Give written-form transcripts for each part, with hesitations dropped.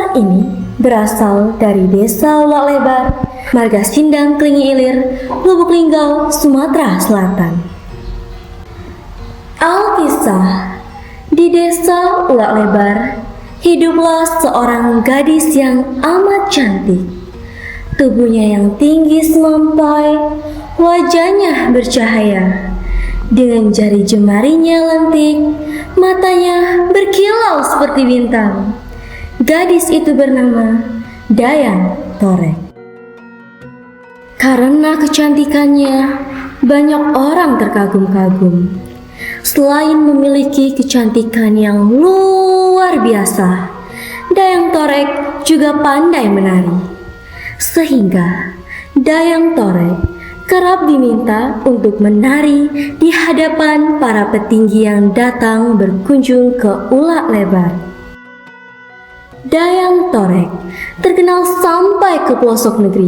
Kisah ini berasal dari Desa Ulak Lebar, Marga Sindang Klingi Ilir, Lubuk Linggau, Sumatera Selatan. Alkisah. Di Desa Ulak Lebar, hiduplah seorang gadis yang amat cantik. Tubuhnya yang tinggi semampai, wajahnya bercahaya. Dengan jari jemarinya lentik, matanya berkilau seperti bintang. Gadis itu bernama Dayang Torek. Karena kecantikannya, banyak orang terkagum-kagum. Selain memiliki kecantikan yang luar biasa, Dayang Torek juga pandai menari. Sehingga Dayang Torek kerap diminta untuk menari di hadapan para petinggi yang datang berkunjung ke Ulak Lebar. Dayang Torek terkenal sampai ke pelosok negeri.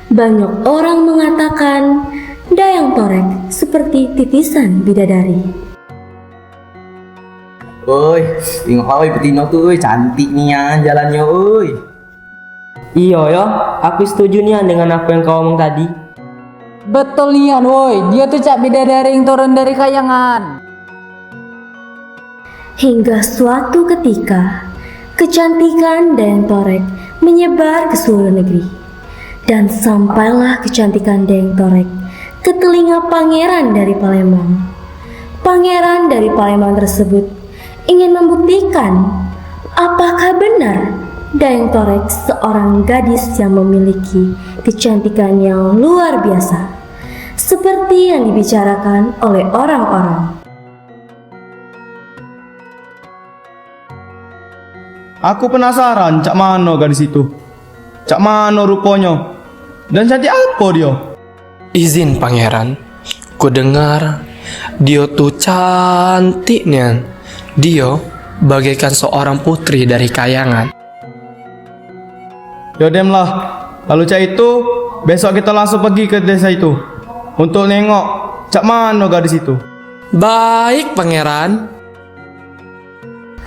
Banyak orang mengatakan Dayang Torek seperti titisan bidadari. Oi, tengok oi Petino tuh, cantik nian jalannya oi. Iya ya, aku setuju nih dengan apa yang kau omong tadi. Betul nian woi, dia tuh cak bidadari yang turun dari kayangan. Hingga suatu ketika, kecantikan Dayang Torek menyebar ke seluruh negeri. Dan sampailah kecantikan Dayang Torek ke telinga pangeran dari Palembang. Pangeran dari Palembang tersebut ingin membuktikan apakah benar Dayang Torek seorang gadis yang memiliki kecantikan yang luar biasa, seperti yang dibicarakan oleh orang-orang. Aku penasaran cak mano gadis itu. Cak mano rupanya. Dan cantik apa dia? Izin pangeran, ku dengar dia tuh cantik nian. Dia bagaikan seorang putri dari kayangan. Yodem lah. Lalu cak itu, besok kita langsung pergi ke desa itu untuk nengok cak mano gadis itu. Baik pangeran.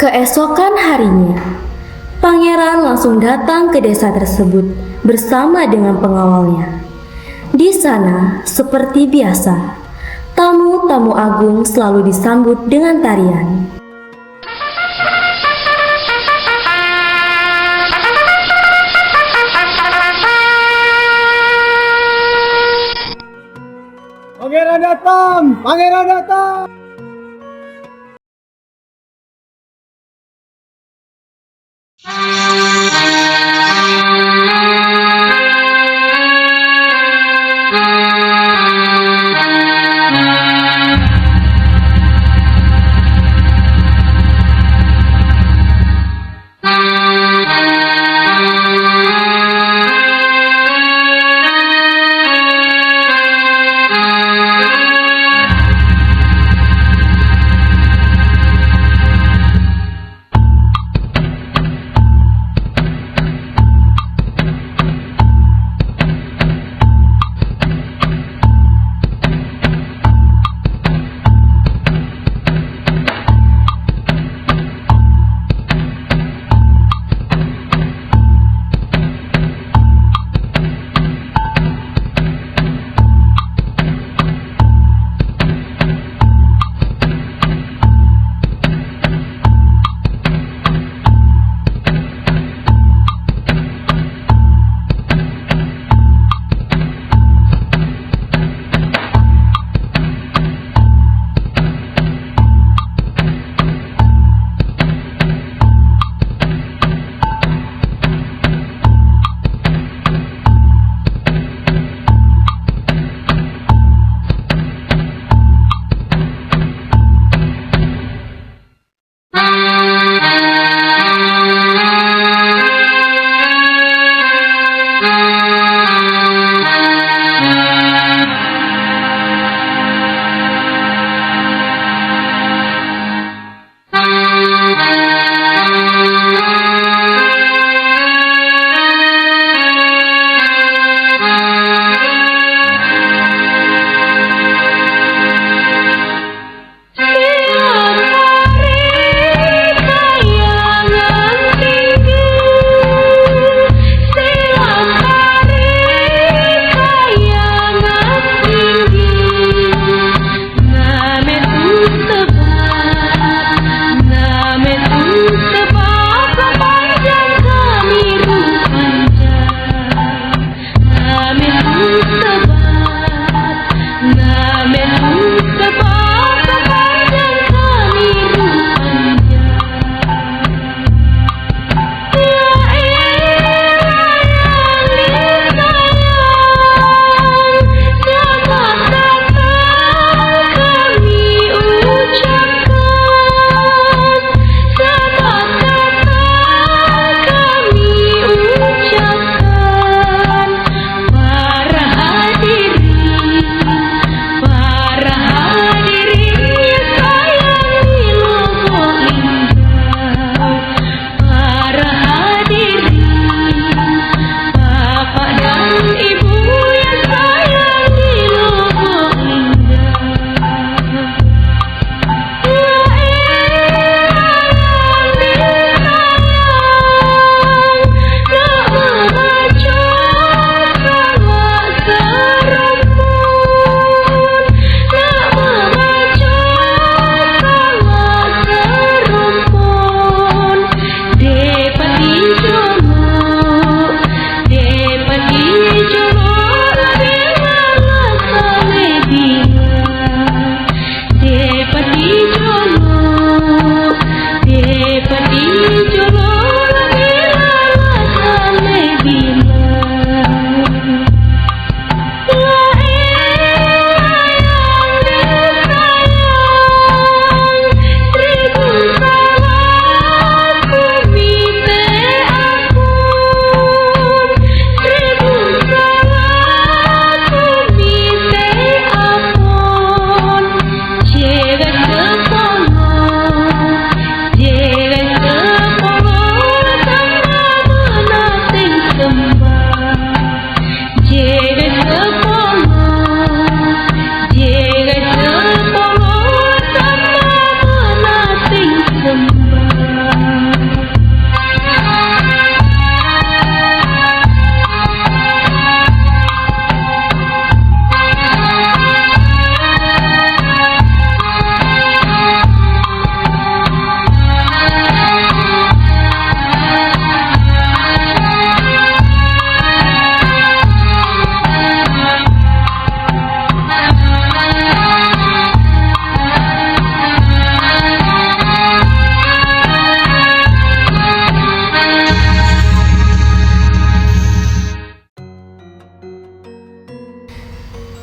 Keesokan harinya, pangeran langsung datang ke desa tersebut bersama dengan pengawalnya. Di sana, seperti biasa, tamu-tamu agung selalu disambut dengan tarian. Pangeran datang! Pangeran datang!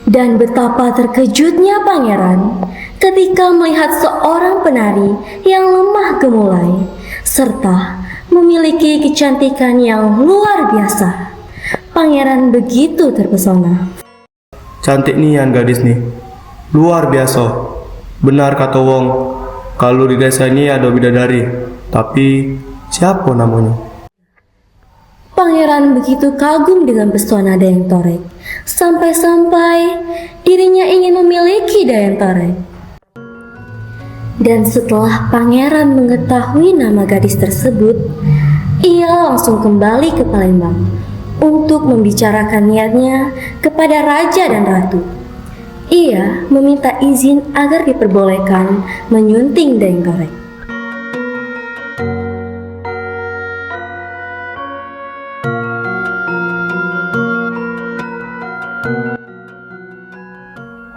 Dan betapa terkejutnya pangeran ketika melihat seorang penari yang lemah gemulai serta memiliki kecantikan yang luar biasa. Pangeran begitu terpesona. Cantik nian gadis nih. Luar biasa. Benar kata wong, kalau di desa ini ada bidadari. Tapi siapa namanya? Pangeran begitu kagum dengan pesona Dayang Torek, sampai-sampai dirinya ingin memiliki Dayang Torek. Dan setelah pangeran mengetahui nama gadis tersebut, ia langsung kembali ke Palembang untuk membicarakan niatnya kepada raja dan ratu. Ia meminta izin agar diperbolehkan menyunting Dayang Torek.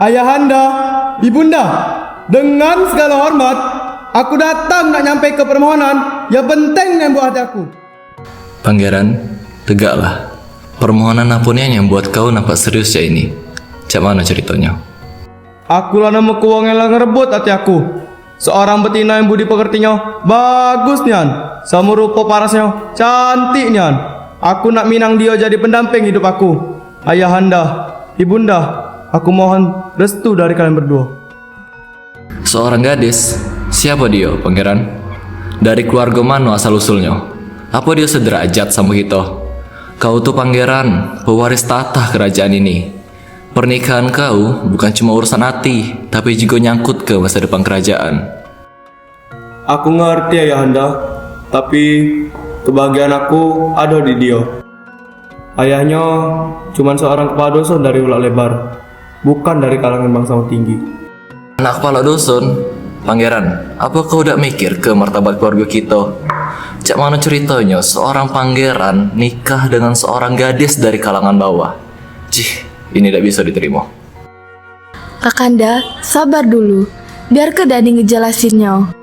Ayahanda, ibunda, dengan segala hormat, aku datang nak nyampe ke permohonan yang penting yang buat hati aku. Pangeran, tegaklah. Permohonan apunnya yang buat kau nampak serius ya ini. Cak mana ceritanya? Akulah nama kuwang yang ngerebut hati aku. Seorang betina yang budi pekertinya bagus nian, sama rupa parasnya cantik nian. Aku nak minang dia jadi pendamping hidup aku. Ayahanda, ibunda, aku mohon restu dari kalian berdua. Seorang gadis? Siapa dia, pangeran? Dari keluarga mana asal-usulnya? Apa dia sederajat sama kita? Kau tuh pangeran, pewaris tahta kerajaan ini. Pernikahan kau bukan cuma urusan hati, tapi juga nyangkut ke masa depan kerajaan. Aku ngerti ayahanda, tapi kebahagiaan aku ada di dia. Ayahnya cuma seorang kepala dusun dari Ulak Lebar, bukan dari kalangan bangsawan tinggi. Anak kepala dusun? Pangeran, apa kau udah mikir ke martabat keluarga kita? Cak mana ceritanya seorang pangeran nikah dengan seorang gadis dari kalangan bawah? Cih, ini tidak bisa diterima. Kakanda, sabar dulu. Biar ke Dani ngejelasinnya.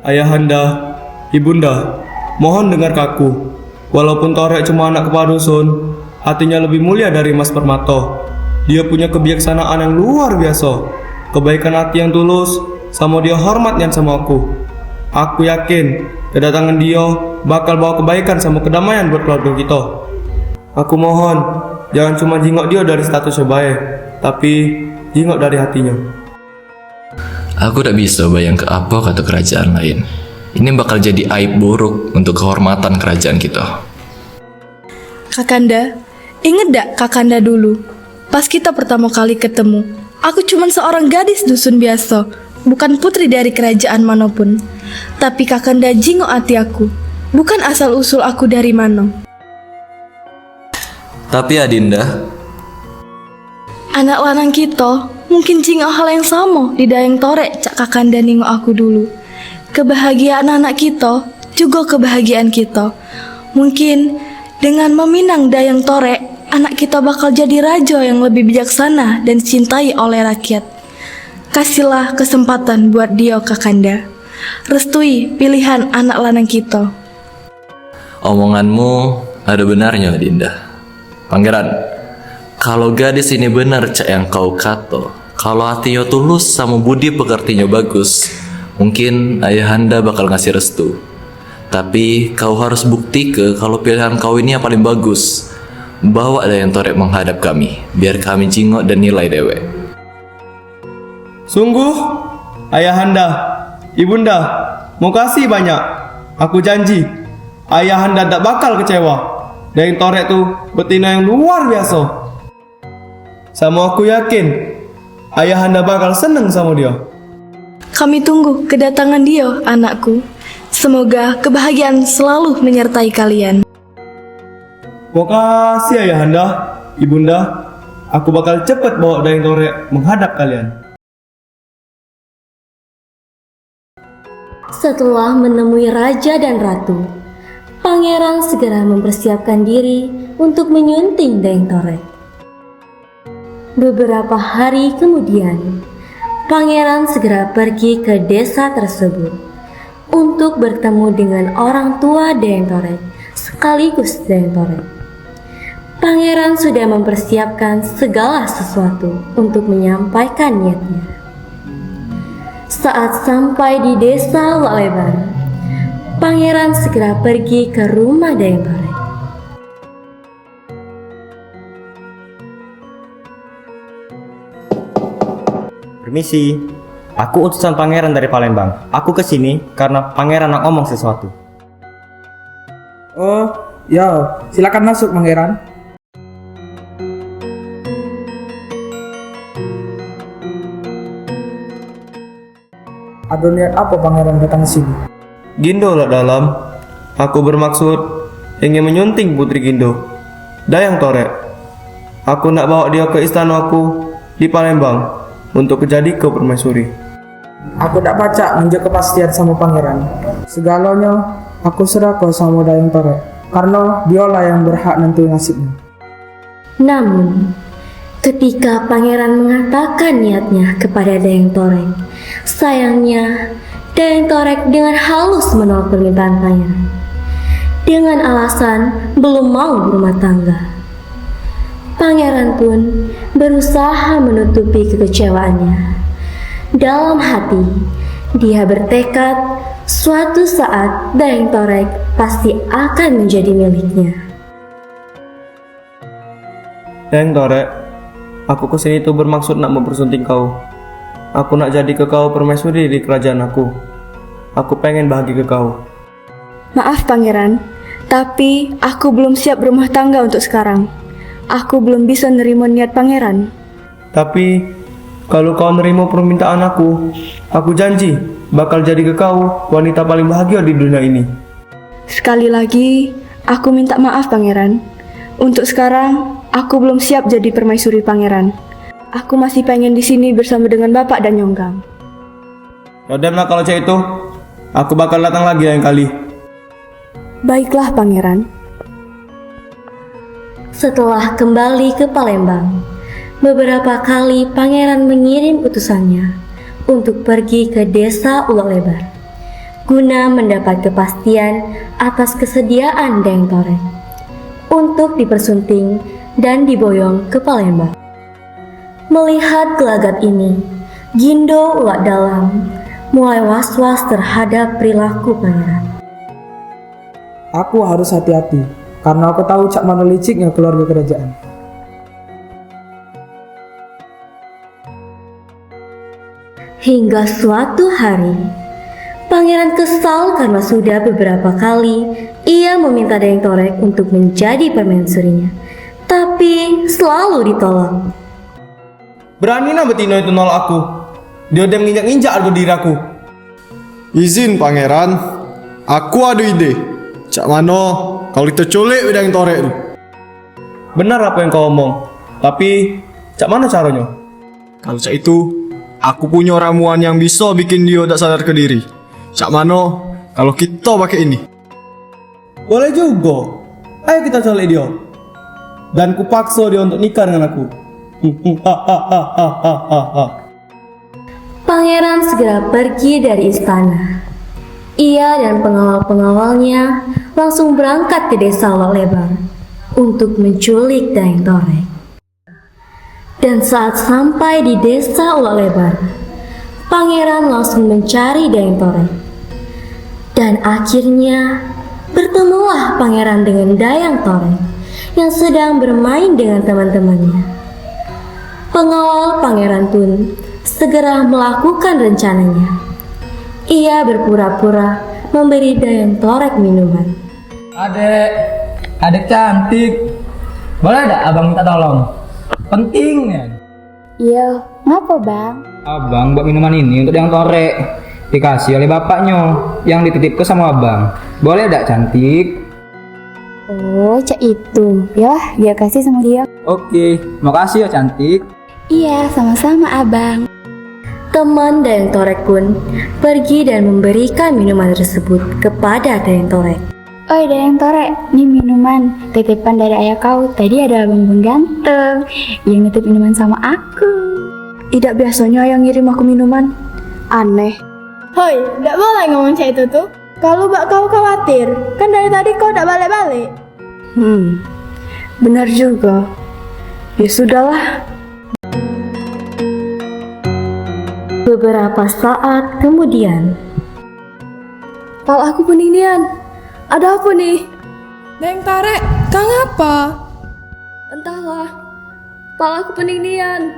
Ayahanda, ibunda, mohon dengar aku. Walaupun Torek cuma anak kepala dusun, hatinya lebih mulia dari emas permata. Dia punya kebijaksanaan yang luar biasa, kebaikan hati yang tulus, sama dia hormatnya sama aku. Aku yakin kedatangan dia bakal bawa kebaikan sama kedamaian buat keluarga kita. Aku mohon jangan cuma jingok dia dari statusnya baik, tapi jingok dari hatinya. Aku tak bisa bayang ke apa kata kerajaan lain. Ini bakal jadi aib buruk untuk kehormatan kerajaan kita. Kakanda, inget dak Kakanda dulu? Pas kita pertama kali ketemu, aku cuman seorang gadis dusun biasa, bukan putri dari kerajaan manapun. Tapi Kakanda jingok hati aku, bukan asal-usul aku dari mana. Tapi Adinda, Anak lanang kita mungkin jingok hal yang sama di Dayang Torek cak Kakanda ningok aku dulu. Kebahagiaan anak kita juga kebahagiaan kita. Mungkin dengan meminang Dayang Torek, anak kita bakal jadi raja yang lebih bijaksana dan dicintai oleh rakyat. Kasihlah kesempatan buat dia, Kakanda. Restui pilihan anak lanang kita. omonganmu ada benarnya, Dinda. Pangeran, kalau gadis ini benar cak yang kau kata, kalau hatinya tulus sama budi pekertinya bagus, mungkin ayahanda bakal ngasih restu. Tapi kau harus bukti ke kalau pilihan kau ini yang paling bagus. Bawa Dayang Torek menghadap kami, biar kami jingok dan nilai dewek. Sungguh, ayahanda, ibunda, mau kasih banyak. Aku janji, ayahanda tak bakal kecewa. Dayang Torek tuh betina yang luar biasa. Sama aku yakin, ayahanda bakal seneng sama dia. Kami tunggu kedatangan dia, anakku. Semoga kebahagiaan selalu menyertai kalian. Makasih ayahanda, ibunda. Aku bakal cepat bawa Dayang Torek menghadap kalian. Setelah menemui raja dan ratu, pangeran segera mempersiapkan diri untuk menyunting Dayang Torek. Beberapa hari kemudian, pangeran segera pergi ke desa tersebut untuk bertemu dengan orang tua Dayang Torek sekaligus Dayang Torek. Pangeran sudah mempersiapkan segala sesuatu untuk menyampaikan niatnya. Saat sampai di desa Lok Lebar, Pangeran segera pergi ke rumah Dayang Torek. Permisi, aku utusan pangeran dari Palembang. Aku kesini karena pangeran nak ngomong sesuatu. Oh, ya, silakan masuk pangeran. Ada niat apa pangeran datang ke sini? Gindo lah dalam. Aku bermaksud ingin menyunting putri Gindo, Dayang Torek. Aku nak bawa dia ke istana aku di Palembang untuk jadi permaisuri. Aku tak pacak menjaga kepastian sama pangeran. Segalanya aku serahkan sama Dayang Torek, karena dialah yang berhak nentuin nasibnya. Namun, ketika pangeran mengatakan niatnya kepada Dayang Torek, sayangnya Dayang Torek dengan halus menolak permintaan pangeran dengan alasan belum mau berumah tangga. Pangeran pun berusaha menutupi kekecewaannya. Dalam hati, dia bertekad suatu saat Dayang Torek pasti akan menjadi miliknya. Dayang Torek, aku kesini tuh bermaksud nak mempersunting kau. Aku nak jadi ke kau permaisuri di kerajaan aku. Aku pengen bahagia ke kau. Maaf pangeran, tapi aku belum siap berumah tangga untuk sekarang. Aku belum bisa nerima niat pangeran. Tapi kalau kau nerima permintaan aku janji bakal jadi ke kau wanita paling bahagia di dunia ini. Sekali lagi, aku minta maaf pangeran. Untuk sekarang, aku belum siap jadi permaisuri pangeran. Aku masih pengen di sini bersama dengan bapak dan Nyonggang. Yaudah kalau cek itu, aku bakal datang lagi lain kali. Baiklah pangeran. Setelah kembali ke Palembang, beberapa kali pangeran mengirim utusannya untuk pergi ke desa Lok Lebar guna mendapat kepastian atas kesediaan Dayang Torek untuk dipersunting dan diboyong ke Palembang. Melihat gelagat ini, Gindo Uwak Dalam mulai was-was terhadap perilaku pangeran. Aku harus hati-hati, karena aku tahu cak mana liciknya keluarga kerajaan. Hingga suatu hari, pangeran kesal karena sudah beberapa kali ia meminta Dayang Torek untuk menjadi permaisurinya, tapi selalu ditolak. Berani nah betina itu nolak aku. Dia udah menginjak-injak harga diri aku. Izin pangeran, aku ada ide. Cak mano kalau kita culik Dayang Torek itu. Benar apa yang kau omong, tapi cak mana caranya? Kalau cak itu, aku punya ramuan yang bisa bikin dia tak sadar ke diri. Cak mano kalau kita pakai ini. Boleh juga. Ayo kita culik dia. Dan kupaksa dia untuk nikah dengan aku. Pangeran segera pergi dari istana. Ia dan pengawal-pengawalnya langsung berangkat ke desa Lok Lebar untuk menculik Dayang Torek. Dan saat sampai di desa Lok Lebar, pangeran langsung mencari Dayang Torek. Dan akhirnya bertemulah pangeran dengan Dayang Torek yang sedang bermain dengan teman-temannya. Pengawal pangeran pun segera melakukan rencananya. Ia berpura-pura memberi Dayang Torek minuman. Adek cantik. Boleh tak abang minta tolong? Penting ya. Iya, ngapa bang? Abang buat minuman ini untuk Dayang Torek. Dikasih oleh bapaknya yang dititip ke sama abang. Boleh tak cantik? Oh, cak itu. Ya, dia kasih sama dia. Oke, makasih ya cantik. Iya, sama-sama abang. Teman Dayang Torek pun pergi dan memberikan minuman tersebut kepada Dayang Torek. Oi Dayang Torek, ini minuman titipan dari ayah kau. Tadi ada abang ganteng yang nitip minuman sama aku. Tidak biasanya yang ngirim aku minuman. Aneh. Hoi, tidak boleh ngomong kayak itu tuh. Kalau kau khawatir, kan dari tadi kau tidak balik-balik. Benar juga. Ya sudahlah. Beberapa saat kemudian, Pal aku penindian. Ada apa nih? Deng Torek, kang apa? Entahlah. Pal aku penindian.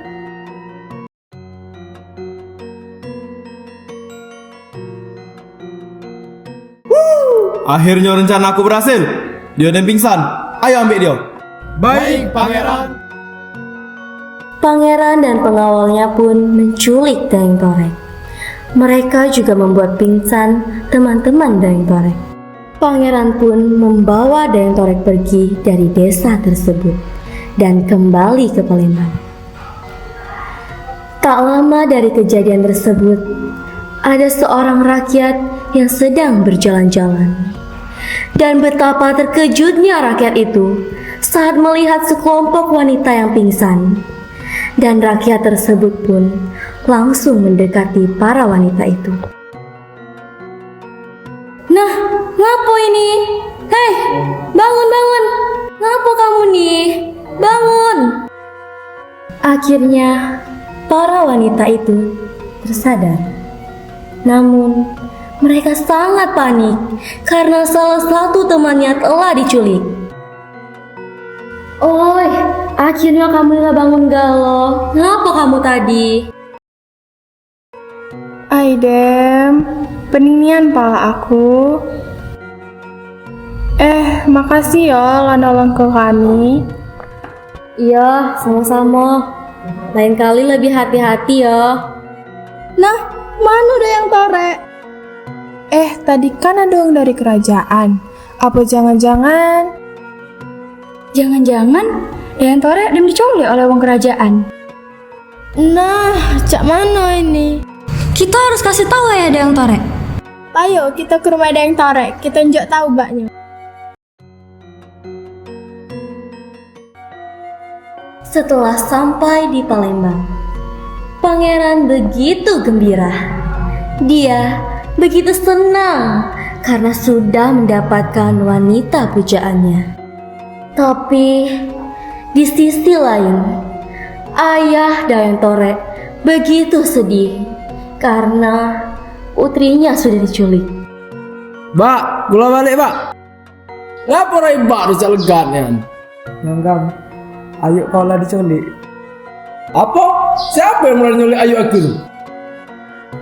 Akhirnya rencana aku berhasil. Dia dan pingsan. Ayo ambil dia. Baik, Pangeran. pangeran dan pengawalnya pun menculik Daeng Torek. Mereka juga membuat pingsan teman-teman Daeng Torek. Pangeran pun membawa Daeng Torek pergi dari desa tersebut dan kembali ke Palembang. Tak lama dari kejadian tersebut, ada seorang rakyat yang sedang berjalan-jalan. Dan betapa terkejutnya rakyat itu saat melihat sekelompok wanita yang pingsan. Dan rakyat tersebut pun langsung mendekati para wanita itu. Nah, ngapo ini? Hei, bangun, bangun. Ngapo kamu nih? Bangun. Akhirnya, para wanita itu tersadar. Namun, mereka sangat panik karena salah satu temannya telah diculik. Oi, akhirnya kamu gak bangun galau. Ngapa kamu tadi? Aidem, peningian pala aku. Makasih ya lah nolong ke kami. Iya, sama-sama. Lain kali lebih hati-hati ya. Nah, mana Dayang Torek? Tadi kan ada orang dari kerajaan. Apa jangan-jangan? Jangan-jangan Dayang Torek dan diculik oleh wong kerajaan. Nah, cak mana ini? Kita harus kasih tahu ya Dayang Torek. Ayo kita ke rumah Dayang Torek. Kita njok tahu baknya. Setelah sampai di Palembang, pangeran begitu gembira. Dia begitu senang karena sudah mendapatkan wanita pujaannya. Tapi di sisi lain, ayah Dayang Torek begitu sedih karena putrinya sudah diculik. Mbak, gula balik, Mbak. Ngapa rai Mbak rujak legan ya? Nyonggam, ayo kau lah diculik. Apa? Siapa yang mulai nyulik ayu aku tuh?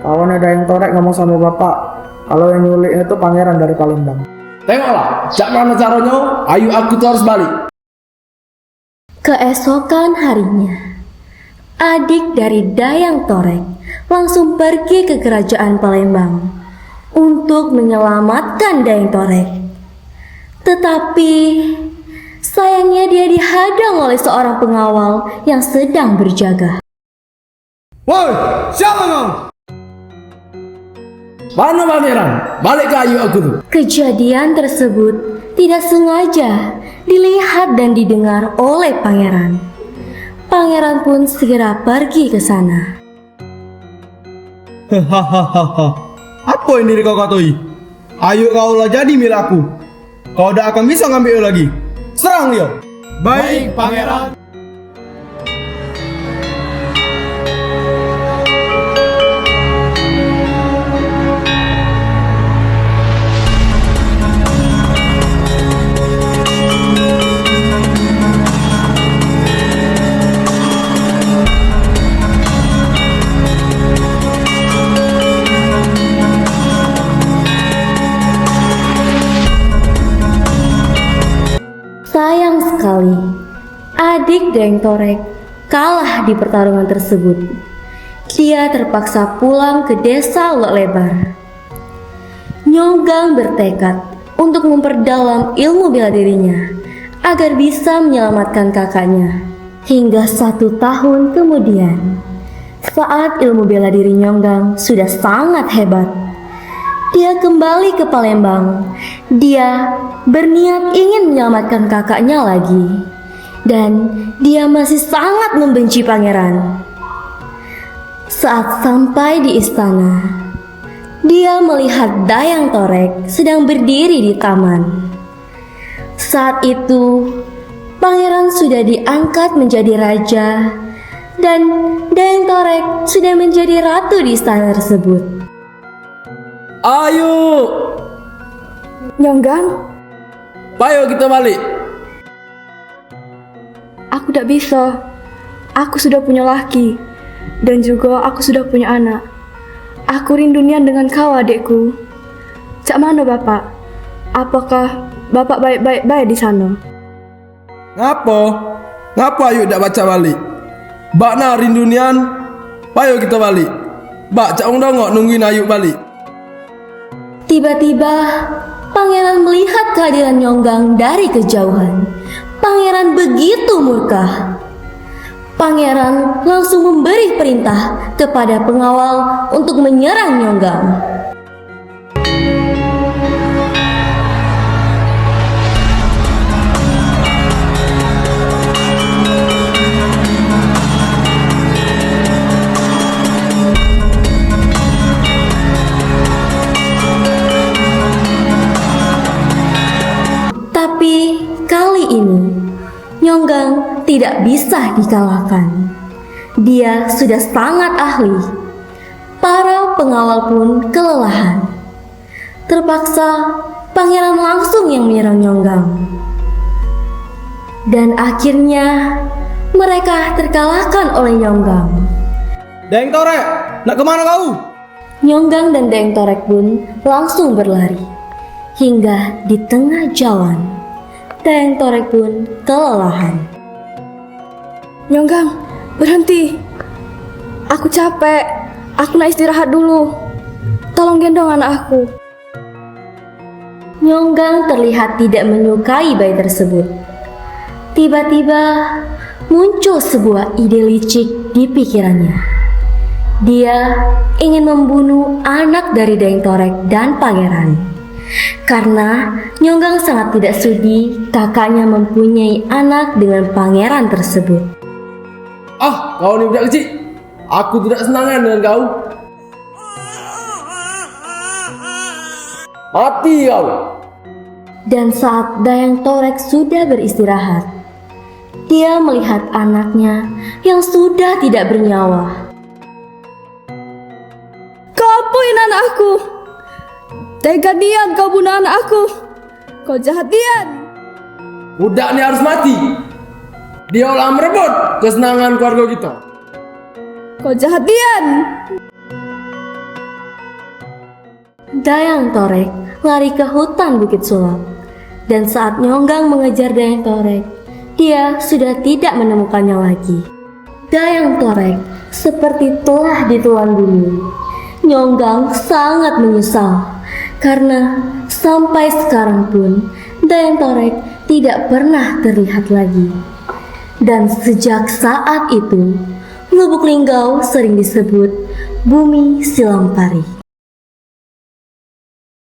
Kawan ada yang Torek ngomong sama bapak kalau yang nyulik itu pangeran dari Palembang. Tengoklah, cak mana caranya? Ayu aku tuh harus balik. Keesokan harinya, adik dari Dayang Torek langsung pergi ke kerajaan Palembang untuk menyelamatkan Dayang Torek. Tetapi sayangnya dia dihadang oleh seorang pengawal yang sedang berjaga. Woi, siapa kau? Mana pangeran? Balik ke ayu aku tuh. Kejadian tersebut tidak sengaja dilihat dan didengar oleh pangeran. Pangeran pun segera pergi ke sana. Hahaha. Apa ini kau katoi? Ayo kau lah jadi milik aku. Kau tidak akan bisa ngambil lagi. Serang dia. Baik, Pangeran. Sayang sekali, adik Dayang Torek kalah di pertarungan tersebut. Dia terpaksa pulang ke desa Lok Lebar. Nyonggang bertekad untuk memperdalam ilmu bela dirinya agar bisa menyelamatkan kakaknya. Hingga 1 tahun kemudian, saat ilmu bela diri Nyonggang sudah sangat hebat, dia kembali ke Palembang. Dia berniat ingin menyelamatkan kakaknya lagi. Dan dia masih sangat membenci pangeran. Saat sampai di istana, dia melihat Dayang Torek sedang berdiri di taman. Saat itu, pangeran sudah diangkat menjadi raja dan Dayang Torek sudah menjadi ratu di istana tersebut. Ayo, Nyonggang, ayo kita balik. aku tidak bisa. Aku sudah punya laki dan juga aku sudah punya anak. Aku rindunya dengan kau, adikku. Cak mana bapak? Apakah bapak baik-baik di sana? Ngapa ayo tidak baca balik? Bak na rindunian, ayo kita balik. Bak cak dongok nungguin ayu balik. Tiba-tiba pangeran melihat kehadiran Nyonggang dari kejauhan. Pangeran begitu murka. Pangeran langsung memberi perintah kepada pengawal untuk menyerang Nyonggang. Tapi kali ini Nyonggang tidak bisa dikalahkan. Dia sudah sangat ahli. Para pengawal pun kelelahan. Terpaksa pangeran langsung yang menyerang Nyonggang. Dan akhirnya mereka terkalahkan oleh Nyonggang. Dayang Torek, nak kemana kau? Nyonggang dan Dayang Torek pun langsung berlari. Hingga di tengah jalan, Dayang Torek pun kelelahan. Nyonggang, berhenti. Aku capek. Aku nak istirahat dulu. Tolong gendong anak aku. Nyonggang terlihat tidak menyukai bayi tersebut. Tiba-tiba muncul sebuah ide licik di pikirannya. Dia ingin membunuh anak dari Dayang Torek dan pangeran. Karena Nyonggang sangat tidak sudi kakaknya mempunyai anak dengan pangeran tersebut. Ah, kau ni budak kecil. Aku tidak senangan dengan kau. Mati kau. Dan saat Dayang Torek sudah beristirahat, dia melihat anaknya yang sudah tidak bernyawa. Kau apain anak aku? Tega Dian kau bunuh anak aku. Kau jahat Dian. Budak ni harus mati. Dia olah merebut kesenangan keluarga kita. Kau jahat Dian. Dayang Torek lari ke hutan Bukit Sulap. Dan saat Nyonggang mengejar Dayang Torek, dia sudah tidak menemukannya lagi. Dayang Torek seperti telah ditelan bumi. Nyonggang sangat menyesal karena sampai sekarang pun Dayang Torek tidak pernah terlihat lagi. Dan sejak saat itu, Lubuk Linggau sering disebut Bumi Silam Pari.